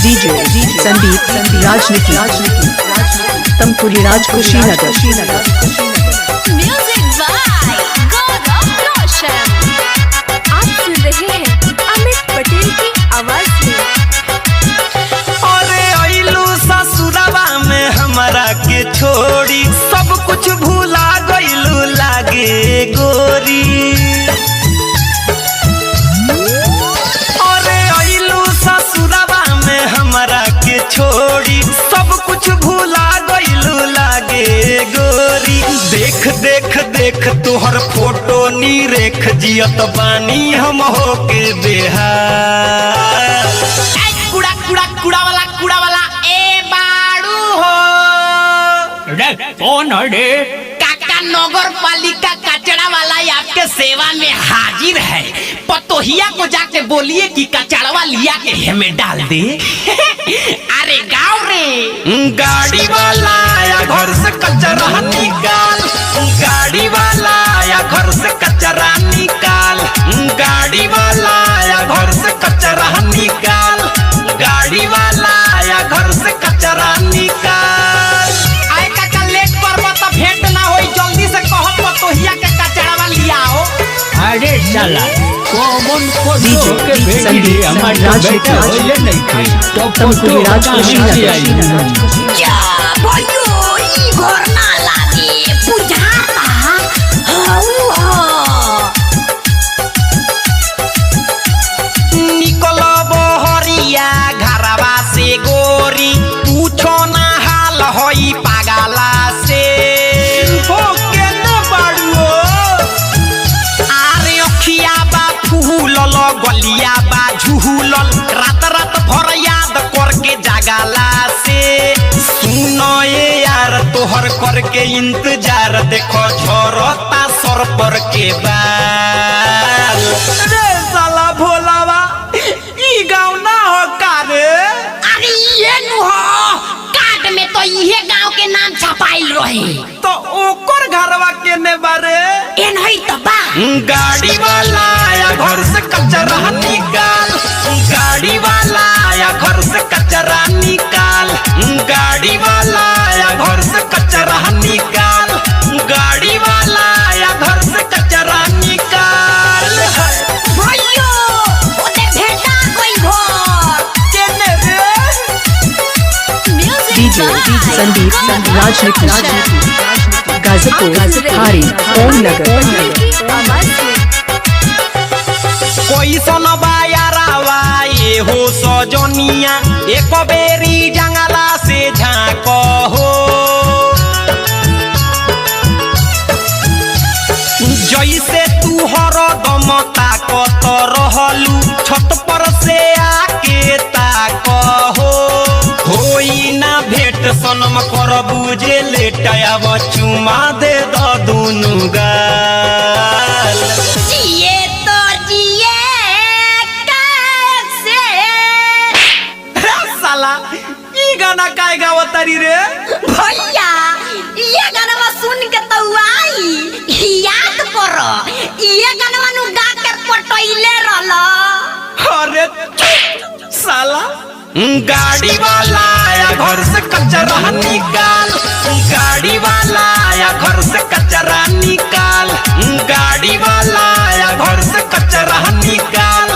DJ Sandeep राजनीति तमकुरी राज Kushinagar. Music by गौरव रोशन। आप सुन रहे हैं अमित पटेल की आवाज में। अरे अइलू ससुरवा में हमरा के छोड़ी सब कुछ भूला गइलू लागे गोरी। अरे अइलू ससुरवा में हमरा के छोड़ी सब कुछ भूला गइलू लागे गोरी। देख देख देख तोहर फोटो नी रेख जियत बानी हम होके बेहाल। कूड़ा कूड़ा कूड़ा वाला ए बाड़ू हो। रे कौन है रे? काका नगर पालिका कचरा वाला आपके सेवा में हाजिर है। पतोहिया को जाके बोलिए कि कचड़वा लिया के हमें डाल दे। अरे गाँव रे गाड़ी वाला आया घर से कचरा निकाल। गाड़ी वाला आया घर से कचरा निकाल। गाड़ी वाला आया घर से कचरा निकाल। गाड़ी वाला आया घर से कचरा निकाल। आए काका लेट पर तो भेंट ना होई। जल्दी से कहो पतोहिया के कचड़वा लिया हो। अरे साला कौन को डीजे के भेज संदीप हमारे राजनीति बेटा होले नहीं थे तो तमकुरी राज कुशीनगर। क्या भयो ई घर ना लागे बुझाता हऊ हो। निकल बहरिया घरवा से गोरी पूछो ना हाल होई पागला से। हो के न बाड़ुओ आरे अखिया बा फूलल गलिया बा झूलल रात रात भर याद करके जागला से। सुनो ये यार तोहर करके इंतजार देखो झरता सर पर के बाल। रे साला भोलावा ई गाँव ना हो का रे? अरे ये नु हो कार्ड में तो ये गांव के नाम छपाइल रहे। तो ओकर घरवा के ने बारे ए नहीं तो बा। गाड़ी वाला आया घर से कचरा निकाल। गाड़ी वाला आया घर से कचरा निकाल। गाड़ी वाला आया घर से कचरा निकाल। गाड़ी वाला आया घर से कचरा निकाल। भयो ओते भेटा कोई घर केने रे? डीजे संदीप राजनीति गाजीपुर हारी ओम नगर। कोई सुनबा यारावा ये हो सजनिया एक बेरी जंगला से झाँको हो। जैसे तू हरदम ताकत रहलू छत पर से आके ताक हो। होई ना भेट सनम कर बुझे लेटाया चुमा दे द दुनु गाल। जिए तो जिए कैसे। साला ई गाना काय गावतारी रे? भैया ये गाना सुन के तो आई याद करो ये गाना नु गा के पटैले रहलो। अरे साला गाड़ी वाला आया घर से कचरा निकाल। गाड़ी वाला आया घर से कचरा निकाल। गाड़ी वाला आया घर से कचरा निकाल।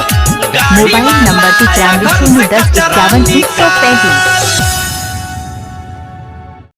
Mobile number 95 10 51 135।